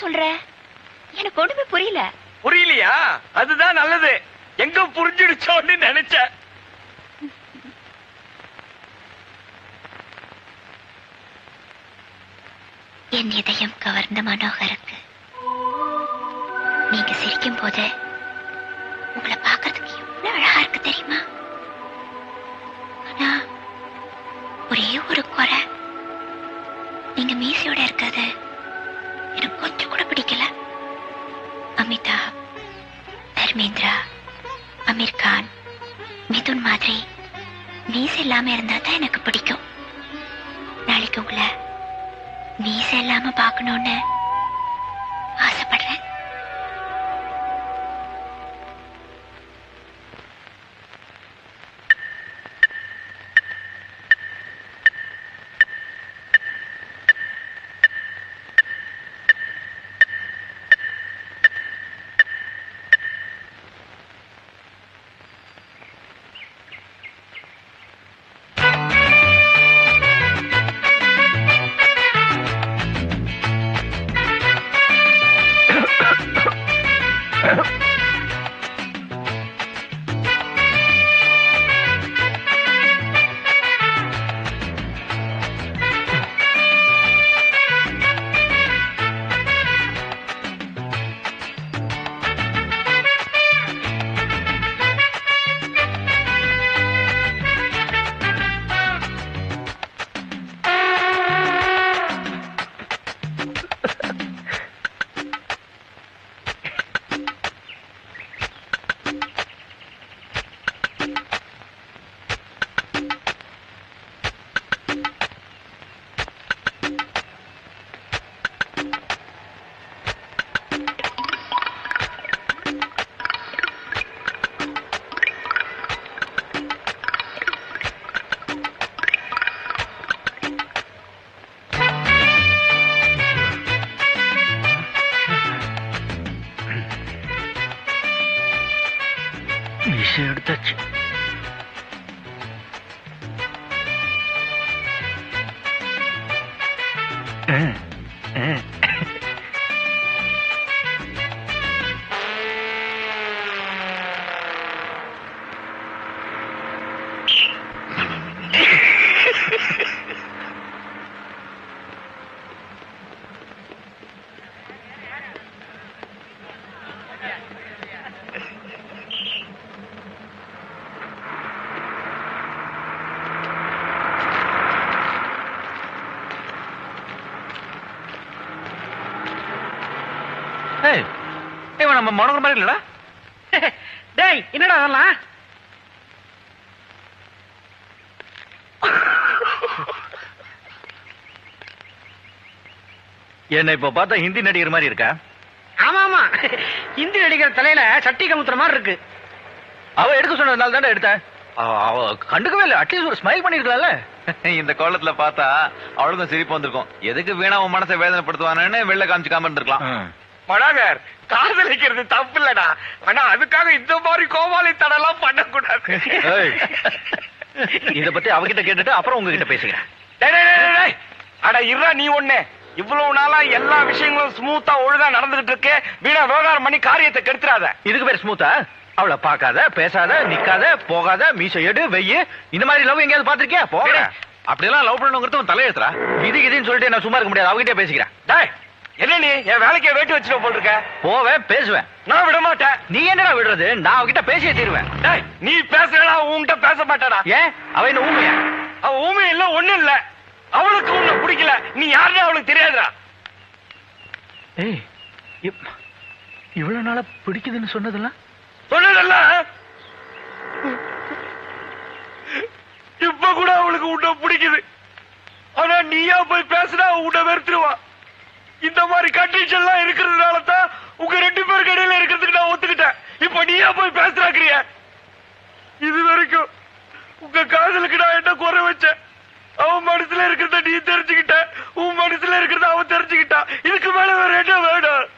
சொல்ற? எனக்கு ஒண்ணுமே புரியல. புரியலையா? அதுதான் நல்லது. எங்க புரிஞ்சிடுச்சோன்னு நினைச்சேன். என் இதயம் கவர்ந்த மனோகருக்கு நீங்க சிரிக்கும் போது உங்களை பார்க்கறதுக்கு எவ்வளவு அழகா இருக்கு தெரியுமா? ஆனா ஒரே ஒரு குறை, நீங்க மீசையோட இருக்கிறது எனக்கு கொஞ்சம் கூட பிடிக்கல. அமிதாப், தர்மேந்திரா, அமீர் கான், மிதுன் மாதிரி மீசை இல்லாம இருந்தா தான் எனக்கு பிடிக்கும். நாளைக்கு உங்களை மீசை இல்லாம பார்க்கணும்னு ஆசைப்படுறேன். எடுத்தாச்சு. நம்ம மனோகர் மாதிரி இல்லடா. டேய் என்னடா அதெல்லாம்? என்ன இப்ப பார்த்தா ஹிந்தி நடிகர் மாதிரி இருக்கா? ஆமா ஆமா, ஹிந்தி நடிகர் தலையில சட்டி கமுத்துற மாதிரி இருக்கு. அவ எடுக்க சொன்னதுனால தானே எடுத்தேன். அவ கண்டுக்கவே இல்லை. அட்லீஸ்ட் ஒரு ஸ்மைல் பண்ணிருக்கலாம்ல. இந்த கோலத்துல பார்த்தா அவளுக்கும் சிரிப்பு வந்திருக்கும். எதுக்கு வீணா உன் மனசை வேதனைப்படுத்துவானு வெளில காமிச்சுக்காம இருந்திருக்கலாம். மனோகர், காதலிக்கிறது தப்பு இல்லடா. ஆனா அதுக்காக இந்த மாதிரி கோமாளித்தனெல்லாம் பண்ணக்கூடாது. இத பத்தி அவகிட்ட கேட்டுட்டு அப்புறம் உங்ககிட்ட பேசுகிறேன். அட இருடா, நீ ஒண்ணு இவ்வளவு நாளா எல்லா விஷயங்களும் ஸ்மூத்தா ஒழுங்கா நடந்துகிட்டு இருக்கு. வீணா விவகாரம் பண்ணி காரியத்தை கெடுத்துறாத. இதுக்கு பேர் ஸ்மூத்தா? அவளை பார்க்காத, பேசாத, நிக்காத, போகாத, மீசை எடு, வெய்ய, இந்த மாதிரி லவ் எங்கேயாவது பாத்திருக்கியா? போக அப்படியெல்லாம் லவ் பண்ணணுங்கிறது தலையெழுத்துறா. இது இதுன்னு சொல்லிட்டு நான் சும்மா இருக்க முடியாது. அவகிட்டே பேசிக்கிறேன். என்ன நீ என் வேலைக்கே வேட்டு வச்சுட்டு போல் இருக்க? போவேன், பேசுவேன். நான் விட மாட்டேன். நீ என்னடா விடுறது? நான் அவகிட்ட பேசியே தீருவேன். நீ பேசுறா, உன்கிட்ட பேச மாட்டாடா. ஏன்? அவ என்ன ஊமையா? அவ ஊமை இல்ல, ஒண்ணு இல்ல. அவளுக்கு உன்னை பிடிக்கல. நீ யாருன்னு அவளுக்கு தெரியாதுடா. ஏய், இவ்வளவு நாளா பிடிக்குதுன்னு சொன்னதெல்லாம் இப்ப கூட அவளுக்கு உன்னை பிடிக்குது. ஆனா நீயா போய் பேசுனா உன்னை வெறுத்துருவா. இந்த மாதிரி கண்டிஷன் எல்லாம் இருக்கிறதுனால தான் உங்க 2 பேருக்கு இடையில இருக்கிறதுக்கு நான் ஒத்துக்கிட்டேன். இப்ப நீயா போய் பேசுறாக்கிறிய. இது வரைக்கும் உங்க காதலுக்கு நான் என்ன குறை வச்சேன்? அவன் மனசுல இருக்கிறத நீ தெரிஞ்சுக்கிட்ட, உன் மனசுல இருக்கிறத அவன் தெரிஞ்சுக்கிட்டா. இதுக்கு மேல வேற என்ன வேணும்?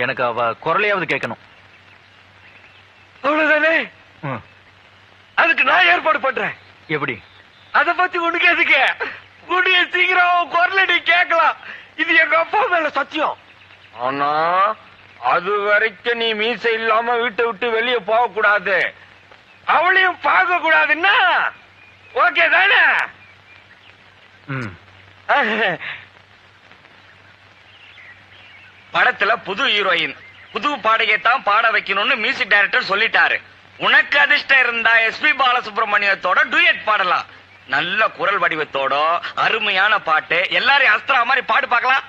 எனக்கு அவ குரலையாவது கேட்கணும். அவ்வளவுதானே? அதுக்கு நான் ஏற்பாடு பண்றேன். எப்படி? அத பத்தி உனக்கு எதுக்கு? கூடிய சீக்கிரம் குரலடி கேட்கலாம். இது எங்க அப்பா மேல சத்தியம். ஆனா அது வரைக்கும் நீ மீசை இல்லாம வீட்டை விட்டு வெளியே போக கூடாது, அவளையும் பார்க்க கூடாதுன்னா ஓகே தானே? படத்துல புது ஹீரோயின் புது பாடகை தான் பாட வைக்கணும்னு மியூசிக் டைரக்டர் சொல்லிட்டாரு. உனக்கு அதிர்ஷ்டம் இருந்தா எஸ்பி பாலசுப்ரமணியத்தோட டூயட் பாடலாம். நல்ல குரல் வடிவத்தோட அருமையான பாட்டு, எல்லாரையும் அஸ்திரா மாதிரி பாடு பார்க்கலாம்.